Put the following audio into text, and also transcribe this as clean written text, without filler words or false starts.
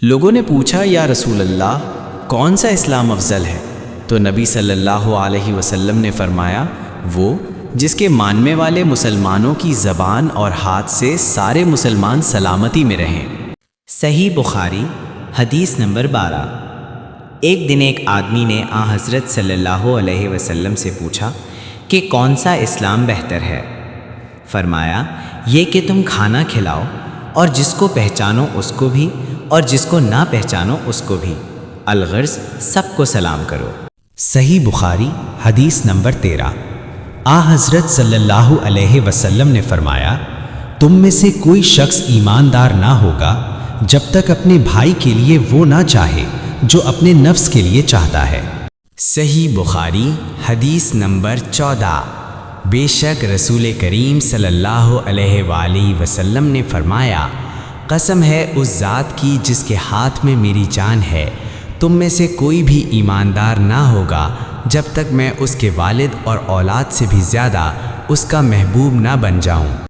لوگوں نے پوچھا یا رسول اللہ کون سا اسلام افضل ہے؟ تو نبی صلی اللہ علیہ وسلم نے فرمایا وہ جس کے ماننے والے مسلمانوں کی زبان اور ہاتھ سے سارے مسلمان سلامتی میں رہیں۔ صحیح بخاری حدیث نمبر 12۔ ایک دن ایک آدمی نے حضرت صلی اللہ علیہ وسلم سے پوچھا کہ کون سا اسلام بہتر ہے؟ فرمایا یہ کہ تم کھانا کھلاؤ اور جس کو پہچانو اس کو بھی اور جس کو نہ پہچانو اس کو بھی، الغرض سب کو سلام کرو۔ صحیح بخاری حدیث نمبر 13۔ حضرت صلی اللہ علیہ وسلم نے فرمایا تم میں سے کوئی شخص ایماندار نہ ہوگا جب تک اپنے بھائی کے لیے وہ نہ چاہے جو اپنے نفس کے لیے چاہتا ہے۔ صحیح بخاری حدیث نمبر 14۔ بے شک رسول کریم صلی اللہ علیہ وآلہ وسلم نے فرمایا قسم ہے اس ذات کی جس کے ہاتھ میں میری جان ہے، تم میں سے کوئی بھی ایماندار نہ ہوگا جب تک میں اس کے والد اور اولاد سے بھی زیادہ اس کا محبوب نہ بن جاؤں۔